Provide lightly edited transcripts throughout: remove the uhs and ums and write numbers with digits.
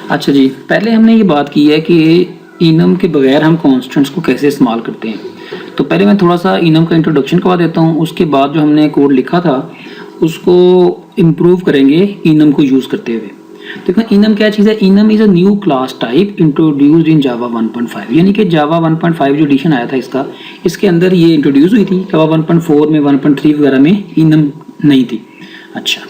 अच्छा जी, पहले हमने ये बात की है कि इनम के बगैर हम कॉन्स्टेंट्स को कैसे इस्तेमाल करते हैं। तो पहले मैं थोड़ा सा इनम का इंट्रोडक्शन करवा देता हूँ, उसके बाद जो हमने कोड लिखा था उसको इम्प्रूव करेंगे इनम को यूज़ करते हुए। देखो इनम क्या चीज़ है, enum is a new class type introduced in Java 1.5, यानी कि जावा 1.5 जो एडिशन आया था इसके अंदर ये इंट्रोड्यूस हुई थी। जावा 1.4 में 1.3 वगैरह में इनम नहीं थी। अच्छा,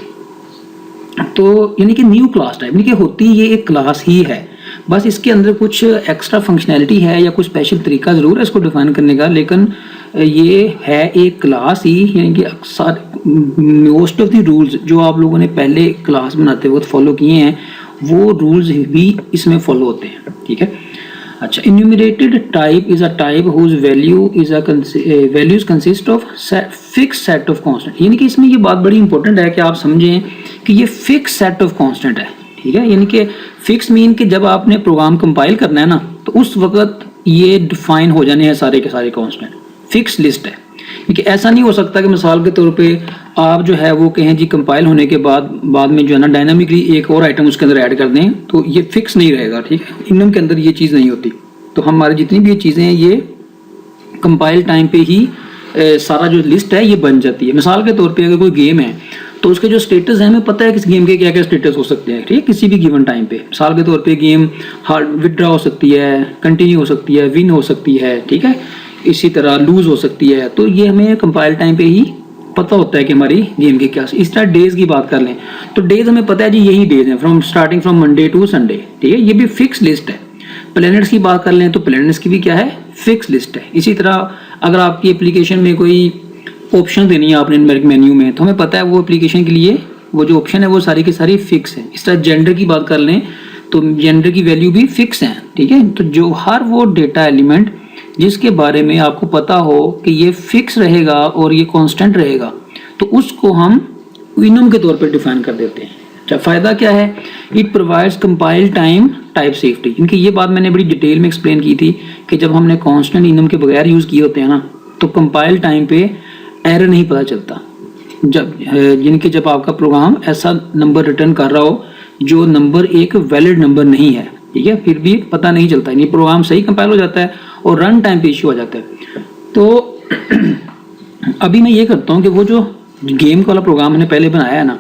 तो यानी कि न्यू क्लास टाइप, यानी कि होती ये एक क्लास ही है, बस इसके अंदर कुछ एक्स्ट्रा फंक्शनैलिटी है या कुछ स्पेशल तरीका ज़रूर है इसको डिफाइन करने का, लेकिन ये है एक क्लास ही। यानी कि अक्सर मोस्ट ऑफ द रूल्स जो आप लोगों ने पहले क्लास बनाते वक्त फॉलो किए हैं वो रूल्स भी इसमें फॉलो होते हैं। ठीक है। अच्छा, enumerated type is a type whose value is values consist of fix set of constant. यानी कि इसमें ये बात बड़ी इंपॉर्टेंट है कि आप समझें कि ये फिक्स सेट ऑफ कांस्टेंट है। ठीक है, यानी कि फिक्स मीन कि जब आपने प्रोग्राम कंपाइल करना है ना तो उस वक्त ये डिफाइन हो जाने हैं सारे के सारे कांस्टेंट, फिक्स लिस्ट है। क्योंकि ऐसा नहीं हो सकता कि मिसाल के तौर पे आप जो है वो कहें जी कंपाइल होने के बाद में जो है ना डायनामिकली एक और आइटम उसके अंदर ऐड कर दें, तो ये फिक्स नहीं रहेगा। ठीक है, इनम के अंदर ये चीज़ नहीं होती। तो हमारी जितनी भी ये चीज़ें हैं ये कंपाइल टाइम पे ही सारा जो लिस्ट है ये बन जाती है। मिसाल के तौर पे अगर कोई गेम है तो उसके जो स्टेटस है हमें पता है किस गेम के क्या क्या स्टेटस हो सकते हैं। ठीक है, किसी भी गिवन टाइम पे मिसाल के तौर पे गेम हार्ड विड्रॉ हो सकती है, कंटिन्यू हो सकती है, विन हो सकती है। ठीक है, इसी तरह लूज हो सकती है। तो ये हमें कंपाइल टाइम पे ही पता होता है कि हमारी गेम के क्या। इस तरह डेज की बात कर लें तो डेज हमें पता है जी यही डेज हैं from starting from Monday to Sunday. ठीक है, ये भी फिक्स लिस्ट है। प्लैनेट्स की बात कर लें तो प्लैनेट्स की भी क्या है, फिक्स लिस्ट है। इसी तरह अगर आपकी एप्लीकेशन में कोई ऑप्शन देनी है आपने न्यूमेरिक मेन्यू में तो हमें पता है वो एप्लीकेशन के लिए वो जो ऑप्शन है वो सारी की सारी फिक्स है। इस तरह जेंडर की बात कर लें तो जेंडर की वैल्यू भी फिक्स है। ठीक है, तो जो हर वो डेटा एलिमेंट जिसके बारे में आपको पता हो कि ये फिक्स रहेगा और ये कांस्टेंट रहेगा तो उसको हम इनम के तौर पर डिफाइन कर देते हैं। अच्छा, फ़ायदा क्या है, it provides compile time type safety. क्योंकि ये बात मैंने बड़ी डिटेल में एक्सप्लेन की थी कि जब हमने कांस्टेंट इनम के बगैर यूज़ किए होते हैं ना तो कंपाइल टाइम पे एरर नहीं पता चलता। जब आपका प्रोग्राम ऐसा नंबर रिटर्न कर रहा हो जो नंबर एक वैलिड नंबर नहीं है, ठीक है, फिर भी पता नहीं चलता, यानी प्रोग्राम सही कंपाइल हो जाता है और रन टाइम पे इश्यू आ जाता है। तो अभी मैं ये करता हूँ कि वो जो गेम वाला प्रोग्राम मैंने पहले बनाया है ना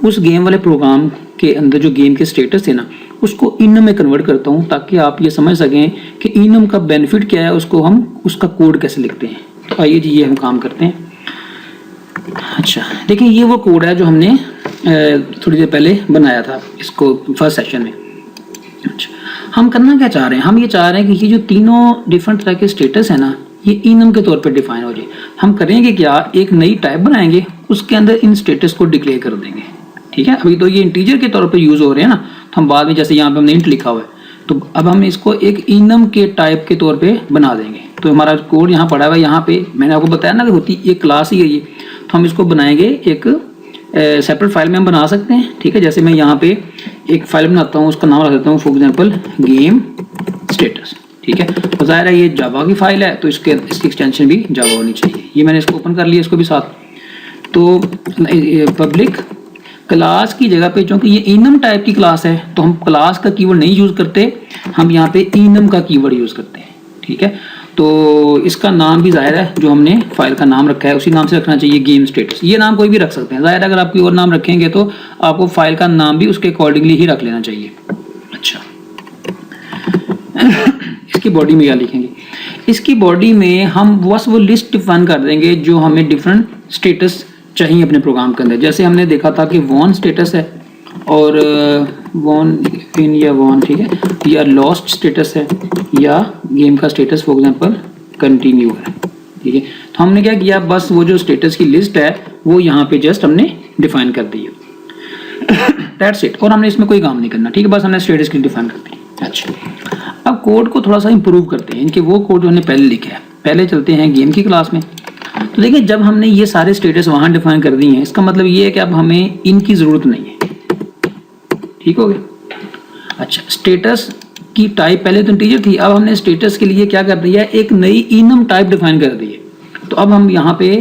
उस गेम वाले प्रोग्राम के अंदर जो गेम के स्टेटस थे ना उसको इनम में कन्वर्ट करता हूँ ताकि आप ये समझ सकें कि इनम का बेनिफिट क्या है, उसको हम उसका कोड कैसे लिखते हैं। तो आइए जी ये हम काम करते हैं। अच्छा, देखिए ये वो कोड है जो हमने थोड़ी देर पहले बनाया था इसको फर्स्ट सेशन में। अच्छा, हम करना क्या चाह रहे हैं, हम ये चाह रहे हैं कि ये जो तीनों डिफरेंट तरह के स्टेटस है ना ये इनम के तौर पे डिफाइन हो जाए। हम करेंगे क्या, एक नई टाइप बनाएंगे उसके अंदर इन स्टेटस को डिक्लेयर कर देंगे। ठीक है, अभी तो ये इंटीजर के तौर पे यूज हो रहे हैं ना, तो हम बाद में जैसे यहाँ पे हमने इंट लिखा हुआ है तो अब हम इसको एक इनम के टाइप के तौर पे बना देंगे। तो हमारा कोड यहाँ पड़ा हुआ है, यहाँ पे मैंने आपको बताया ना कि होती एक क्लास ही है ये, तो हम इसको बनाएंगे एक सेपरेट फाइल में हम बना सकते हैं। ठीक है, जैसे मैं यहाँ पे एक फाइल बनाता हूँ उसका नाम रख देता हूँ फॉर एग्जाम्पल गेम स्टेटस। ठीक है, तो ज़ाहिर है ये जावा की फाइल है तो इसकी एक्सटेंशन भी जावा होनी चाहिए। ये मैंने इसको ओपन कर लिया इसको भी साथ। तो पब्लिक क्लास की जगह पे क्योंकि ये इनम टाइप की क्लास है तो हम क्लास का कीवर्ड नहीं यूज़ करते, हम यहाँ पे इनम का कीवर्ड यूज़ करते हैं। ठीक है, तो इसका नाम भी ज़ाहिर है जो हमने फाइल का नाम रखा है उसी नाम से रखना चाहिए, गेम स्टेटस। ये नाम कोई भी रख सकते हैं, ज़ाहिर है अगर आप कोई और नाम रखेंगे तो आपको फाइल का नाम भी उसके अकॉर्डिंगली ही रख लेना चाहिए। अच्छा, इसकी बॉडी में क्या लिखेंगे, इसकी बॉडी में हम बस वो लिस्ट डिफाइन कर देंगे जो हमें डिफरेंट स्टेटस चाहिए अपने प्रोग्राम के अंदर। जैसे हमने देखा था कि वॉन स्टेटस है और वॉन इन या वॉन, ठीक है, या लॉस्ट स्टेटस है या गेम का स्टेटस फॉर एग्जांपल कंटिन्यू है। ठीक है, तो हमने क्या किया, बस वो जो स्टेटस की लिस्ट है वो यहाँ पे जस्ट हमने डिफाइन कर दी है। दैट्स इट, और हमने इसमें कोई काम नहीं करना। ठीक है, बस हमने स्टेटस की डिफाइन कर दी। अच्छा, अब कोड को थोड़ा सा इंप्रूव करते हैं, इनके वो कोड जो हमने पहले लिखा है। पहले चलते हैं गेम की क्लास में। तो देखिए जब हमने ये सारे स्टेटस वहाँ डिफाइन कर दिए हैं इसका मतलब ये है कि अब हमें इनकी ज़रूरत नहीं है। ठीक हो गया। अच्छा, स्टेटस की टाइप पहले तो इंटीजर थी, अब हमने स्टेटस के लिए क्या कर दिया, एक नई इनम टाइप डिफाइन कर दी है। तो अब हम यहाँ पे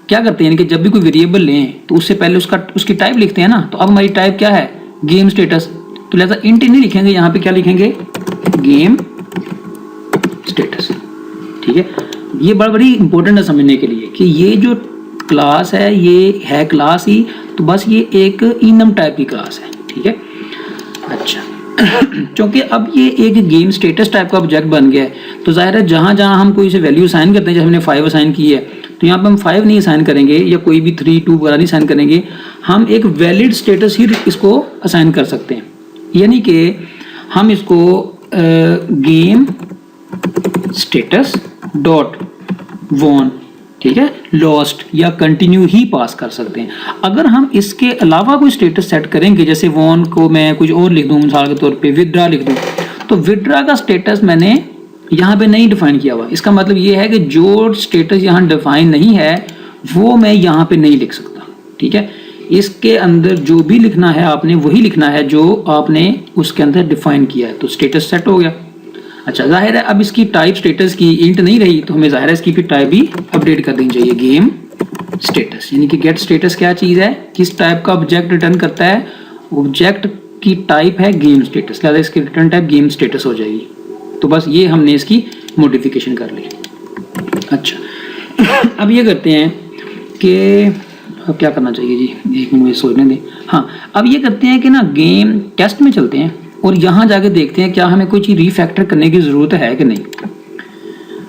क्या करते हैं कि जब भी कोई वेरिएबल लें तो उससे पहले उसकी टाइप लिखते हैं ना। तो अब हमारी टाइप क्या है, गेम स्टेटस। तो लिहाजा इंट नहीं लिखेंगे, यहाँ पे क्या लिखेंगे, गेम स्टेटस। ठीक है, ये बड़ी इंपॉर्टेंट है समझने के लिए कि ये जो क्लास है ये है क्लास ही, तो बस ये एक इनम टाइप की क्लास है। ठीक है, अच्छा क्योंकि अब ये एक गेम स्टेटस टाइप का ऑब्जेक्ट बन गया है, तो जाहिर है जहाँ जहाँ हम कोई से वैल्यू असाइन करते हैं, जैसे हमने 5 असाइन की है, तो यहाँ पे हम 5 नहीं असाइन करेंगे या कोई भी 3, 2 वगैरह नहीं असाइन करेंगे, हम एक वैलिड स्टेटस ही इसको असाइन कर सकते हैं। यानी कि हम इसको गेम स्टेटस डॉट वॉन, ठीक है, लॉस्ट या कंटिन्यू ही पास कर सकते हैं। अगर हम इसके अलावा कोई स्टेटस सेट करेंगे, जैसे वॉन को मैं कुछ और लिख दूं, मिसाल के तौर पे विदड्रा लिख दूं, तो विदड्रा का स्टेटस मैंने यहाँ पे नहीं डिफाइन किया हुआ। इसका मतलब ये है कि जो स्टेटस यहाँ डिफाइन नहीं है वो मैं यहाँ पे नहीं लिख सकता। ठीक है, इसके अंदर जो भी लिखना है आपने वही लिखना है जो आपने उसके अंदर डिफाइन किया है, तो स्टेटस सेट हो गया। अच्छा, जाहिर है अब इसकी टाइप स्टेटस की इंट नहीं रही, तो हमें जाहिर है इसकी फिर टाइप भी अपडेट कर देनी चाहिए, गेम स्टेटस। यानी कि गेट स्टेटस क्या चीज़ है, किस टाइप का ऑब्जेक्ट रिटर्न करता है, ऑब्जेक्ट की टाइप है गेम स्टेटस, लिहाजा इसकी रिटर्न टाइप गेम स्टेटस हो जाएगी। तो बस ये हमने इसकी मॉडिफिकेशन कर ली। अच्छा अब ये करते हैं कि अब क्या करना चाहिए जी, एक मिनट सोचने दें। हाँ, अब ये करते हैं कि ना गेम टेस्ट में चलते हैं और यहाँ जाके देखते हैं क्या हमें कोई चीज़ रीफैक्टर करने की ज़रूरत है कि नहीं।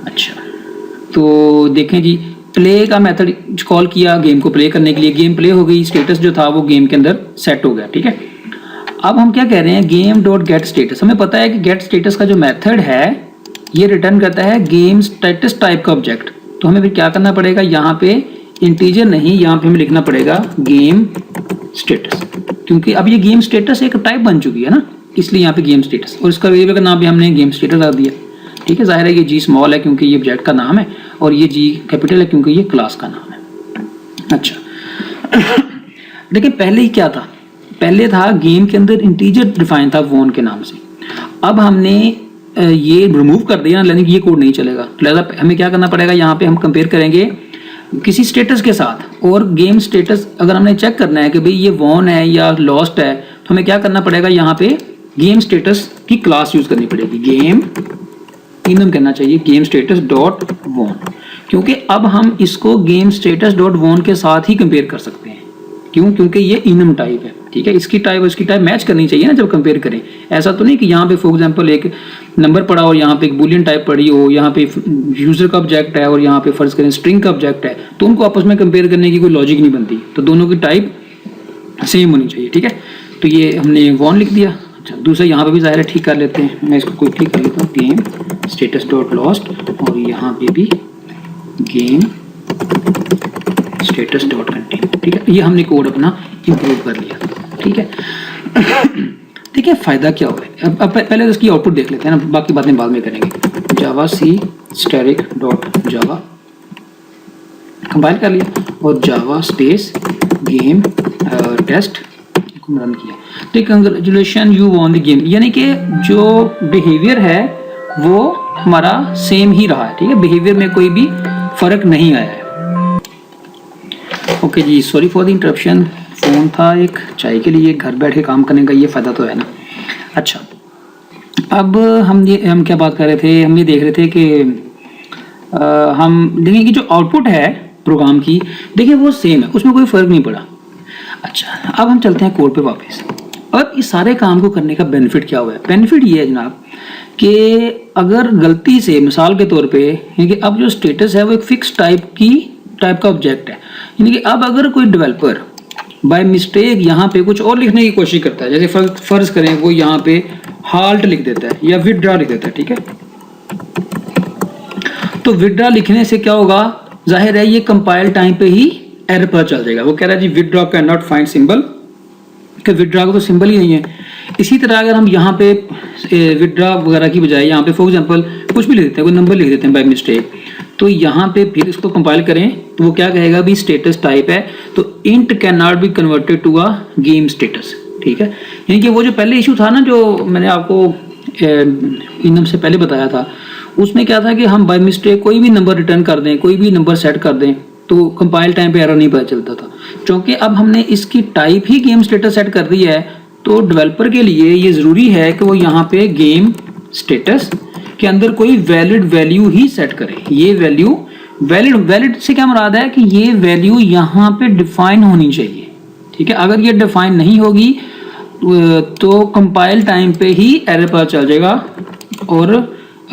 अच्छा, तो देखें जी, प्ले का मेथड कॉल किया गेम को प्ले करने के लिए, गेम प्ले हो गई, स्टेटस जो था वो गेम के अंदर सेट हो गया। ठीक है, अब हम क्या कह रहे हैं, गेम डॉट गेट स्टेटस। हमें पता है कि गेट स्टेटस का जो मेथड है ये रिटर्न करता है गेम स्टेटस टाइप का ऑब्जेक्ट। तो हमें फिर क्या करना पड़ेगा, यहाँ पे इंटीजर नहीं, यहाँ पे हमें लिखना पड़ेगा गेम स्टेटस, क्योंकि अब ये गेम स्टेटस एक टाइप बन चुकी है ना, इसलिए यहाँ पे गेम स्टेटस, और इसका वेरिएबल का नाम भी हमने गेम स्टेटस रख दिया। ठीक है, जाहिर है ये जी स्मॉल है क्योंकि ये ऑब्जेक्ट का नाम है, और ये जी कैपिटल है क्योंकि ये क्लास का नाम है। अच्छा देखिए, पहले ही क्या था, पहले था गेम के अंदर इंटीजर डिफाइन था वॉन के नाम से। अब हमने ये रिमूव कर दिया, यानी कि ये कोड नहीं चलेगा। लिहाजा हमें क्या करना पड़ेगा, यहाँ पे हम कंपेयर करेंगे किसी स्टेटस के साथ, और गेम स्टेटस अगर हमने चेक करना है कि भाई ये वॉन है या लॉस्ट है, तो हमें क्या करना पड़ेगा, यहाँ पे गेम स्टेटस की क्लास यूज करनी पड़ेगी, गेम इनम कहना चाहिए, गेम स्टेटस डॉट वॉन, क्योंकि अब हम इसको गेम स्टेटस डॉट वॉन के साथ ही कंपेयर कर सकते हैं। क्यों, क्योंकि ये इनम टाइप है। ठीक है, इसकी टाइप और इसकी टाइप मैच करनी चाहिए ना जब कंपेयर करें। ऐसा तो नहीं कि यहाँ पे फॉर एग्जांपल एक नंबर पड़ा और यहाँ पे एक बूलियन टाइप पड़ी हो, यहाँ पे यूजर का ऑब्जेक्ट है और यहाँ पे फर्ज करें स्ट्रिंग का ऑब्जेक्ट है, तो उनको आपस में कंपेयर करने की कोई लॉजिक नहीं बनती, तो दोनों की टाइप सेम होनी चाहिए। ठीक है, तो ये हमने वॉन लिख दिया। अच्छा, दूसरा यहाँ पे भी ज़ाहिर है ठीक कर लेते हैं, मैं इसको कोई ठीक कर लेता हूँ, गेम स्टेटस डॉट लॉस्ट, और यहाँ पे भी गेम स्टेटस डॉट कंटिन्यू। ठीक है, ये हमने कोड अपना इम्प्रूव कर लिया। ठीक है, देखिए फ़ायदा क्या हुआ है। अब पहले तो इसकी आउटपुट देख लेते हैं ना, बाकी बातें बाद में करेंगे। जावा सी स्टैटिक डॉट जावा कंपाइल कर लिया, और जावा स्पेस गेम टेस्ट को रन किया, तो congratulation you won the game, यानी कि जो बिहेवियर है वो हमारा सेम ही रहा है। ठीक है, बिहेवियर में कोई भी फर्क नहीं आया है। ओके जी, sorry for the interruption, phone था एक चाय के लिए, घर बैठे काम करने का ये फ़ायदा तो है ना। अच्छा, अब हम क्या बात कर रहे थे, हम ये देख रहे थे कि हम देखें कि जो आउटपुट है प्रोग्राम की, देखिए वो सेम है, उसमें कोई फ़र्क नहीं पड़ा। अच्छा, अब हम चलते हैं कोड पे वापस। अब इस सारे काम को करने का बेनिफिट क्या हुआ है, बेनिफिट ये है जनाब कि अगर गलती से मिसाल के तौर पे, यानी कि अब जो स्टेटस है वो एक फिक्स टाइप का ऑब्जेक्ट है, यानी कि अब अगर कोई डेवलपर बाय मिस्टेक यहाँ पे कुछ और लिखने की कोशिश करता है, जैसे फर्ज करें वो यहाँ पे हाल्ट लिख देता है या विड्रा लिख देता है, ठीक है, तो विड्रा लिखने से क्या होगा, जाहिर है ये कंपाइल टाइम पे ही एरर पता चल जाएगा। वो कह रहा है जी withdraw can not find symbol, कि विड्रा का तो सिंबल ही नहीं है। इसी तरह अगर हम यहाँ पे विड्रा वगैरह की बजाय यहाँ पे फॉर एग्जांपल कुछ भी लिख देते हैं, कोई नंबर लिख देते हैं बाय मिस्टेक, तो यहाँ पे फिर इसको कंपाइल करें तो वो क्या कहेगा भी स्टेटस टाइप है, तो int can not be converted to a game status. ठीक है, यानी कि वो जो पहले इशू था ना, जो मैंने आपको इनम से पहले बताया था, उसमें क्या था कि हम बाय मिस्टेक कोई भी नंबर रिटर्न कर दें, कोई भी नंबर सेट कर दें, तो कंपाइल टाइम पे एरर नहीं पता चलता था। क्योंकि अब हमने इसकी टाइप ही गेम स्टेटस सेट कर दी है, तो डेवलपर के लिए ये ज़रूरी है कि वो यहाँ पे गेम स्टेटस के अंदर कोई वैलिड वैल्यू ही सेट करे। ये वैल्यू वैलिड से क्या मुराद है कि ये वैल्यू यहाँ पे डिफाइन होनी चाहिए, ठीक है। अगर ये डिफाइन नहीं होगी तो कंपाइल टाइम पे ही एरर पता चल जाएगा और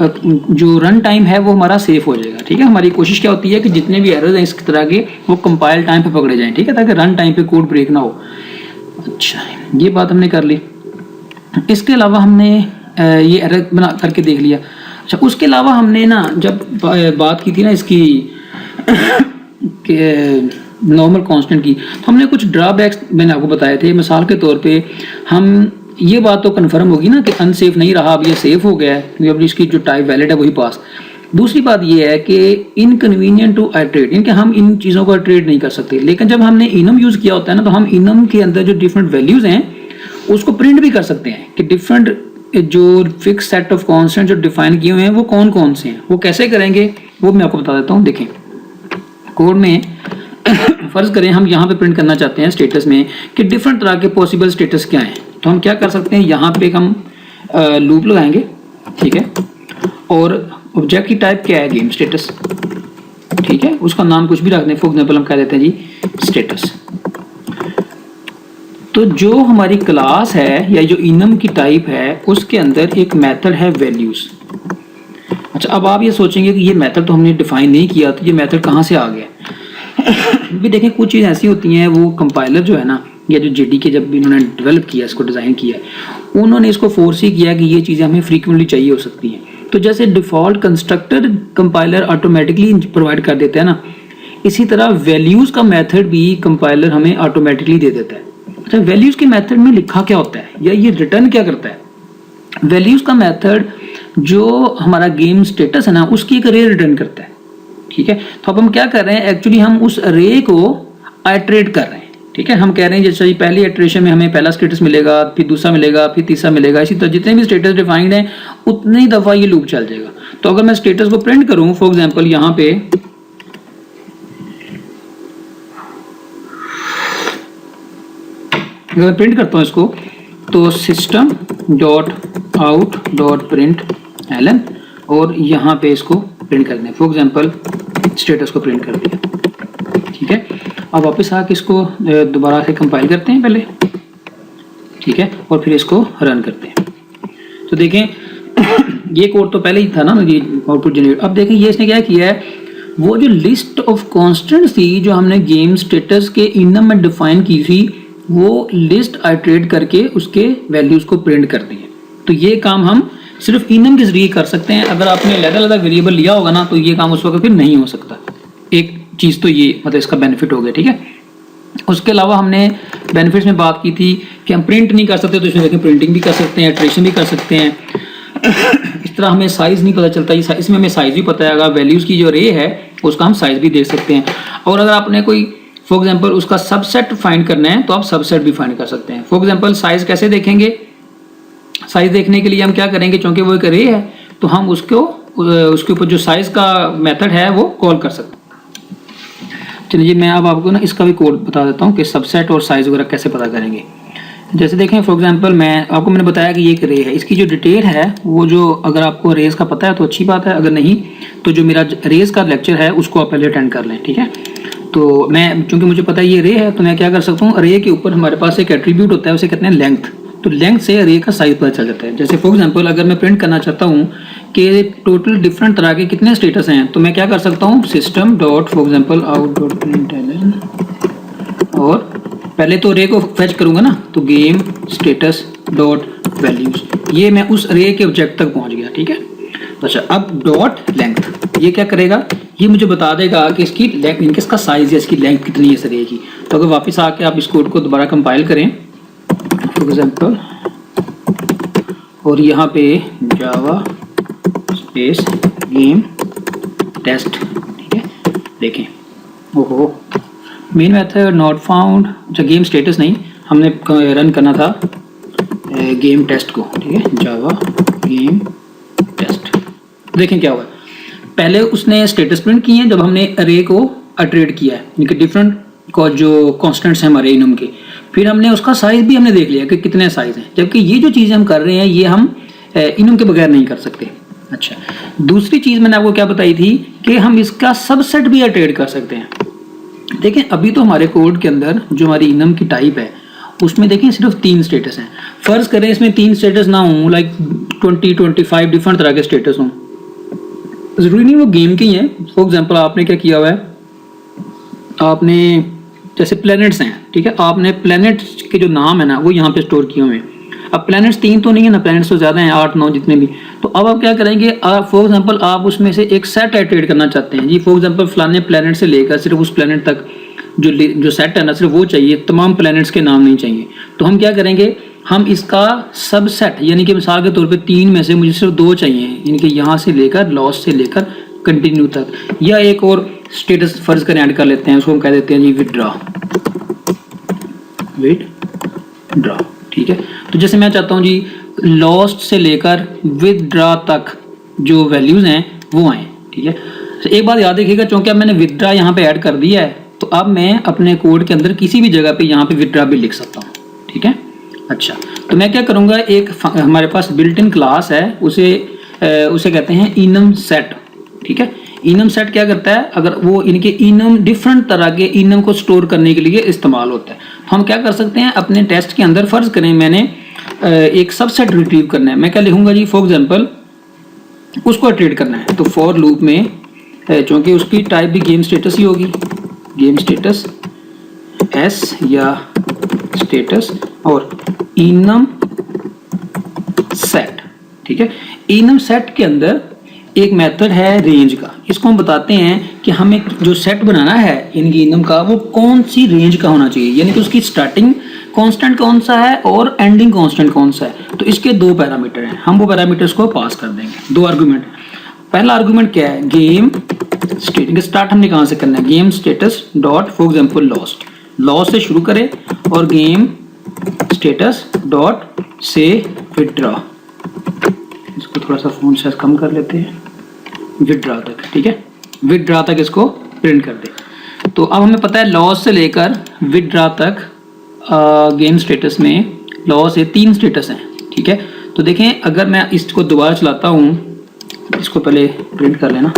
जो रन टाइम है वो हमारा सेफ हो जाएगा, ठीक है। हमारी कोशिश क्या होती है कि जितने भी एरर्स हैं इस तरह के वो कंपाइल टाइम पे पकड़े जाएं, ठीक है, ताकि रन टाइम पे कोड ब्रेक ना हो। अच्छा, ये बात हमने कर ली। इसके अलावा हमने ये एरर बना करके देख लिया। अच्छा, उसके अलावा हमने ना जब बात की थी ना इसकी नॉर्मल कांस्टेंट की, तो हमने कुछ ड्रॉबैक्स मैंने आपको बताए थे। मिसाल के तौर पे हम ये बात तो कंफर्म होगी ना कि अनसेफ नहीं रहा, अब ये सेफ हो गया है क्योंकि अब इसकी जो टाइप वैलिड है वही पास। दूसरी बात ये है कि इनकन्वीनियंट टू आइटरेट, इनके हम इन चीज़ों को आइटरेट नहीं कर सकते। लेकिन जब हमने इनम यूज़ किया होता है ना, तो हम इनम के अंदर जो डिफरेंट वैल्यूज़ हैं उसको प्रिंट भी कर सकते हैं कि डिफरेंट जो फिक्स सेट ऑफ कॉन्स्टेंट जो डिफाइन किए हुए हैं वो कौन कौन से हैं। वो कैसे करेंगे वो मैं आपको बता देता हूँ। देखें, कोड में फर्ज करें हम यहाँ पे प्रिंट करना चाहते हैं स्टेटस में कि डिफरेंट तरह के पॉसिबल स्टेटस क्या हैं, तो हम क्या कर सकते हैं, यहाँ पे हम लूप लगाएंगे, ठीक है। और ऑब्जेक्ट की टाइप क्या है, गेम स्टेटस, ठीक है। उसका नाम कुछ भी रख दें, फॉर एग्जांपल हम कह देते हैं जी स्टेटस। तो जो हमारी क्लास है या जो इनम की टाइप है उसके अंदर एक मेथड है वैल्यूज। अच्छा, अब आप ये सोचेंगे कि ये मेथड तो हमने डिफाइन नहीं किया, तो ये मेथड कहाँ से आ गया। भी देखें, कुछ चीज़ ऐसी होती हैं, वो कंपाइलर जो है ना या जो जेडीके जब इन्होंने डेवलप किया, इसको डिज़ाइन किया, उन्होंने इसको फोर्स ही किया कि ये चीज़ें हमें फ्रीक्वेंटली चाहिए हो सकती हैं। तो जैसे default constructor compiler automatically provide कर देता है ना, इसी तरह वैल्यूज़ का मेथड भी कंपाइलर हमें ऑटोमेटिकली दे देता है। अच्छा, वैल्यूज़ के मेथड में लिखा क्या होता है या ये रिटर्न क्या करता है। वैल्यूज़ का मेथड जो हमारा गेम स्टेटस है ना उसकी एक अरे रिटर्न करता है, ठीक है। तो अब हम क्या कर रहे हैं, एक्चुअली हम उस अरे को आइटरेट कर रहे हैं, ठीक है। हम कह रहे हैं जैसे पहली इटरेशन में हमें पहला स्टेटस मिलेगा, फिर दूसरा मिलेगा, फिर तीसरा मिलेगा, इसी तरह जितने भी स्टेटस डिफाइंड हैं उतनी दफ़ा ये लूप चल जाएगा। तो अगर मैं स्टेटस को प्रिंट करूं, फॉर एग्जांपल यहाँ पे अगर मैं प्रिंट करता हूँ इसको, तो system dot out dot print ln और यहाँ पे इसको प्रिंट कर दें, फॉर एग्जांपल स्टेटस को प्रिंट कर दिया, ठीक है। अब वापस आके इसको दोबारा से कंपाइल करते हैं पहले, ठीक है, और फिर इसको रन करते हैं। तो देखें ये कोड तो पहले ही था ना, ये आउटपुट जनरेट। अब देखें ये इसने क्या किया है, वो जो लिस्ट ऑफ कॉन्स्टेंट्स थी जो हमने गेम स्टेटस के इनम में डिफाइन की थी, वो लिस्ट आइटरेट करके उसके वैल्यूज को प्रिंट कर दिए। तो ये काम हम सिर्फ इनम के जरिए कर सकते हैं। अगर आपने अलग-अलग वेरिएबल लिया होगा ना, तो ये काम उस वक्त फिर नहीं हो सकता। एक चीज़ तो ये मतलब इसका बेनिफिट हो गया, ठीक है। उसके अलावा हमने बेनिफिट्स में बात की थी कि हम प्रिंट नहीं कर सकते, तो इसमें देखें प्रिंटिंग भी कर सकते हैं, इटरेशन भी कर सकते हैं। इस तरह हमें साइज़ नहीं पता चलता, इसमें हमें साइज़ भी पता है। अगर वैल्यूज़ की जो रे है उसका हम साइज़ भी देख सकते हैं। और अगर आपने कोई फॉर एग्जांपल उसका सबसेट फाइंड करना है तो आप सबसेट भी फाइंड कर सकते हैं। फॉर एग्जांपल साइज़ कैसे देखेंगे, साइज़ देखने के लिए हम क्या करेंगे, चूँकि वो एक रे है तो हम उसके ऊपर जो साइज़ का मेथड है वो कॉल कर सकते हैं। चलिए मैं अब आपको ना इसका भी कोड बता देता हूँ कि सबसेट और साइज़ वगैरह कैसे पता करेंगे। जैसे देखें फॉर एग्जांपल मैंने बताया कि ये एक रे है, इसकी जो डिटेल है वो जो अगर आपको रेस का पता है तो अच्छी बात है, अगर नहीं तो जो मेरा रेस का लेक्चर है उसको आप पहले अटेंड कर लें, ठीक है। तो मैं चूँकि मुझे पता है ये रे है, तो मैं क्या कर सकता हूँ, रे के ऊपर हमारे पास एक एट्रीब्यूट होता है, उसे कहते हैं लेंथ। तो लेंथ से रे का साइज पता चल जाता है। जैसे फॉर एग्जांपल अगर मैं प्रिंट करना चाहता हूँ कि टोटल डिफरेंट तरह के कितने स्टेटस हैं, तो मैं क्या कर सकता हूँ, system dot for example out dot print ln, और पहले तो रे को फेच करूँगा ना, तो गेम स्टेटस डॉट वैल्यूज, ये मैं उस रे के ऑब्जेक्ट तक पहुँच गया, ठीक है। अच्छा, अब डॉट लेंथ ये क्या करेगा, ये मुझे बता देगा कि इसकी लेंथ, इसका साइज या इसकी लेंथ कितनी है इस रे की। तो अगर वापस आके आप इस कोड को दोबारा कंपाइल करें फॉर एग्जांपल, और यहाँ पे जावा स्पेस गेम टेस्ट, ठीक है, देखें ओहो मेन मेथड नॉट फाउंड। अच्छा, गेम स्टेटस नहीं, हमने रन करना था गेम टेस्ट को, ठीक है, जावा गेम टेस्ट। देखें क्या हुआ, पहले उसने स्टेटस प्रिंट किए हैं जब हमने अरे को अटरेट किया है, यानी कि डिफरेंट को जो कॉन्स्टेंट्स हैं हमारे इनम के। फिर हमने उसका साइज भी हमने देख लिया कि कितने साइज हैं, जबकि ये जो चीज़ें हम कर रहे हैं ये हम इनम के बगैर नहीं कर सकते। अच्छा, दूसरी चीज़ मैंने आपको क्या बताई थी कि हम इसका सबसेट भी इटरेट कर सकते हैं। देखें अभी तो हमारे कोड के अंदर जो हमारी इनम की टाइप है उसमें देखें सिर्फ 3 स्टेटस हैं। फर्ज करें इसमें 3 स्टेटस ना हों, लाइक 20-25 डिफरेंट तरह के स्टेटस हों, ज़रूरी नहीं वो गेम के ही हैं। फॉर एग्जांपल आपने क्या किया हुआ है, आपने जैसे प्लैनेट्स हैं, ठीक है, आपने प्लैनेट्स के जो नाम है ना वो यहाँ पे स्टोर किए हुए हैं। अब प्लैनेट्स 3 तो नहीं है ना, प्लैनेट्स तो ज़्यादा हैं, 8-9 जितने भी। तो अब आप क्या करेंगे, फॉर एग्जांपल आप उसमें से एक सेट एड करना चाहते हैं जी। फॉर एग्जांपल फलाने प्लैनेट से लेकर सिर्फ उस प्लैनेट तक जो सेट है ना सिर्फ वो चाहिए, तमाम प्लैनेट्स के नाम नहीं चाहिए। तो हम क्या करेंगे, हम इसका सबसेट, यानी कि मिसाल के तौर पे 3 में से मुझे सिर्फ 2 चाहिए, यानी कि यहाँ से लेकर लॉस से लेकर कंटिन्यू तक, या एक और स्टेटस फर्ज करें ऐड कर लेते हैं, उसको हम कह देते हैं जी विदड्रॉ, ठीक है। तो जैसे मैं चाहता हूँ जी लॉस्ट से लेकर विदड्रॉ तक जो वैल्यूज हैं वो आए, ठीक है। तो एक बात याद रखिएगा, चूंकि अब मैंने विदड्रॉ यहाँ पे ऐड कर दिया है तो अब मैं अपने कोड के अंदर किसी भी जगह पे यहाँ पे विदड्रॉ भी लिख सकता हूँ, ठीक है। अच्छा, तो मैं क्या करूँगा, एक हमारे पास बिल्ट इन क्लास है, उसे कहते हैं इनम सेट, ठीक है। इनम सेट क्या करता है, अगर वो इनके इनम डिफरेंट तरह के इनम को स्टोर करने के लिए इस्तेमाल होता है। हम क्या कर सकते हैं, अपने टेस्ट के अंदर फर्ज करें मैंने एक सबसेट रिट्रीव करना है, मैं क्या लिखूंगा जी, फॉर एग्जांपल उसको ट्रेड करना है। तो फॉर लूप में चूंकि उसकी टाइप भी गेम स्टेटस ही होगी, गेम स्टेटस एस या स्टेटस और इनम सेट, ठीक है। इनम सेट के अंदर एक मेथड है रेंज का, इसको हम बताते हैं कि हमें जो सेट बनाना है इनकी इनम का वो कौन सी रेंज का होना चाहिए, यानी कि उसकी स्टार्टिंग कांस्टेंट कौन सा है और एंडिंग कांस्टेंट कौन सा है। तो इसके 2 पैरामीटर हैं, हम वो पैरामीटर्स को पास कर देंगे, 2 आर्गुमेंट। पहला आर्गुमेंट क्या है, गेम स्टेट, स्टार्ट हमने कहाँ से करना है, game status dot for example lost, loss से शुरू करें और गेम स्टेटस डॉट से विदड्रॉ, इसको थोड़ा सा फोन साइज कम कर लेते हैं, विदड्रॉ तक, ठीक है, विदड्रॉ तक इसको प्रिंट कर दे। तो अब हमें पता है लॉस से लेकर विदड्रॉ तक गेम स्टेटस में लॉस से 3 स्टेटस हैं, ठीक है। तो देखें अगर मैं इसको दोबारा चलाता हूँ, इसको पहले प्रिंट कर लेना,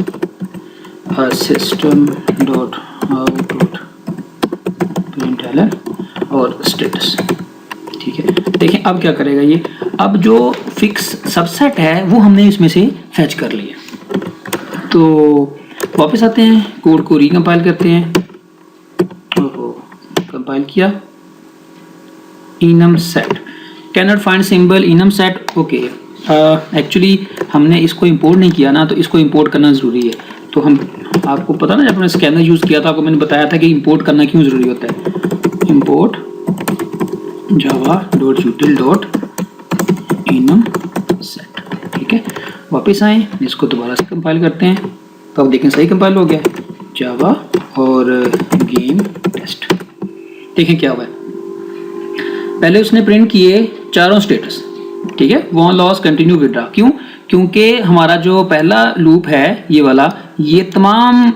system dot out dot println और स्टेटस, ठीक है। देखें अब क्या करेगा ये, अब जो फिक्स सबसेट है वो हमने इसमें से फैच कर लिया। तो वापस आते हैं, कोड को रिकम्पाइल करते हैं, कंपाइल किया, enum set can not find symbol enum set, okay. Actually हमने इसको इंपोर्ट नहीं किया ना, तो इसको इंपोर्ट करना ज़रूरी है। तो हम आपको पता ना, जब हमने स्कैनर यूज़ किया था आपको मैंने बताया था कि इंपोर्ट करना क्यों ज़रूरी होता है, इंपोर्ट java.util.enum set, ठीक है। वापस आए, इसको दोबारा से कंपाइल करते हैं, तो अब देखें सही कंपाइल हो गया, जावा और गेम टेस्ट। देखें क्या हुआ है, पहले उसने प्रिंट किए 4 स्टेटस, ठीक है, वॉन लॉस कंटिन्यू विदड्रॉ, क्यों, क्योंकि हमारा जो पहला लूप है ये वाला, ये तमाम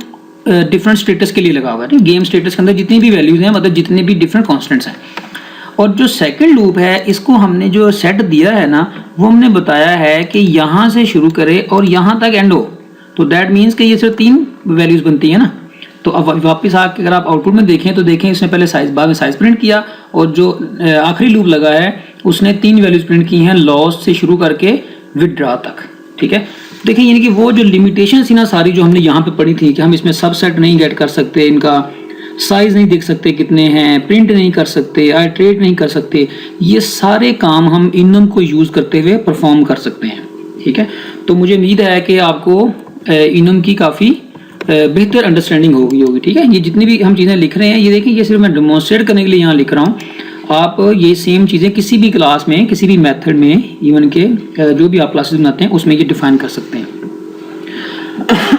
डिफरेंट स्टेटस के लिए लगा हुआ है, गेम स्टेटस के अंदर जितनी भी वैल्यूज हैं, मतलब जितने भी डिफरेंट कॉन्स्टेंट्स हैं। और जो सेकंड लूप है इसको हमने जो सेट दिया है ना, वो हमने बताया है कि यहाँ से शुरू करे और यहाँ तक एंड हो। तो दैट मीन्स कि ये सिर्फ 3 वैल्यूज बनती है ना। तो अब वापस आके अगर आप आउटपुट में देखें तो देखें इसने पहले साइज, बाद में साइज प्रिंट किया, और जो आखिरी लूप लगा है उसने 3 वैल्यूज प्रिंट की हैं, लॉस से शुरू करके विदड्रॉ तक, ठीक है। देखिए यानी कि वो जो लिमिटेशन थी ना सारी जो हमने यहाँ पे पढ़ी थी कि हम इसमें सबसेट नहीं गेट कर सकते, इनका साइज नहीं देख सकते कितने हैं, प्रिंट नहीं कर सकते, आइट्रेट नहीं कर सकते, ये सारे काम हम इनम को यूज़ करते हुए परफॉर्म कर सकते हैं, ठीक है। तो मुझे उम्मीद है कि आपको इनम की काफ़ी बेहतर अंडरस्टैंडिंग होगी, ठीक है। ये जितनी भी हम चीज़ें लिख रहे हैं, ये देखिए ये सिर्फ मैं डेमोन्स्ट्रेट करने के लिए यहाँ लिख रहा हूँ। आप ये सेम चीज़ें किसी भी क्लास में, किसी भी मेथड में, इवन के जो भी आप क्लासेस बनाते हैं उसमें ये डिफाइन कर सकते हैं।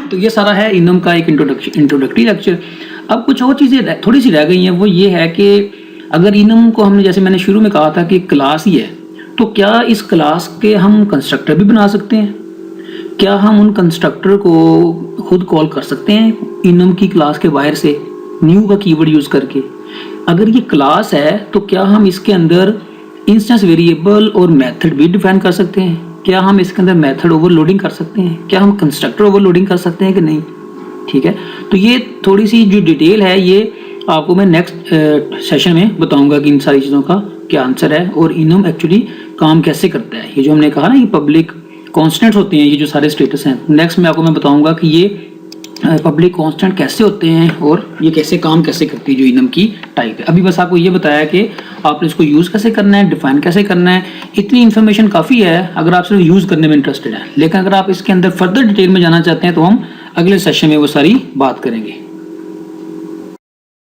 तो ये सारा है इनम का एक इंट्रोडक्टरी लेक्चर। अब कुछ और चीज़ें थोड़ी सी रह गई हैं, वो ये है कि अगर इनम को हमने, जैसे मैंने शुरू में कहा था कि क्लास ही है, तो क्या इस क्लास के हम कंस्ट्रक्टर भी बना सकते हैं? क्या हम उन कंस्ट्रक्टर को खुद कॉल कर सकते हैं इनम की क्लास के बाहर से न्यू का कीवर्ड यूज़ करके? अगर ये क्लास है तो क्या हम इसके अंदर इंस्टेंस वेरिएबल और मेथड भी डिफाइन कर सकते हैं? क्या हम इसके अंदर मेथड ओवरलोडिंग कर सकते हैं? क्या हम कंस्ट्रक्टर ओवरलोडिंग कर सकते हैं कि नहीं? ठीक है, तो ये थोड़ी सी जो डिटेल है ये आपको मैं नेक्स्ट सेशन में बताऊंगा कि इन सारी चीज़ों का क्या आंसर है और इनम एक्चुअली काम कैसे करता है। ये जो हमने कहा ना ये पब्लिक कॉन्स्टेंट्स होते हैं, ये जो सारे स्टेटस हैं, नेक्स्ट में आपको मैं बताऊंगा कि ये पब्लिक कांस्टेंट कैसे होते हैं और ये कैसे काम कैसे करती है जो इनम की टाइप है। अभी बस आपको ये बताया कि आपने इसको यूज़ कैसे करना है, डिफाइन कैसे करना है। इतनी इन्फॉर्मेशन काफ़ी है अगर आप सिर्फ यूज़ करने में इंटरेस्टेड हैं, लेकिन अगर आप इसके अंदर फर्दर डिटेल में जाना चाहते हैं तो हम अगले सेशन में वो सारी बात करेंगे।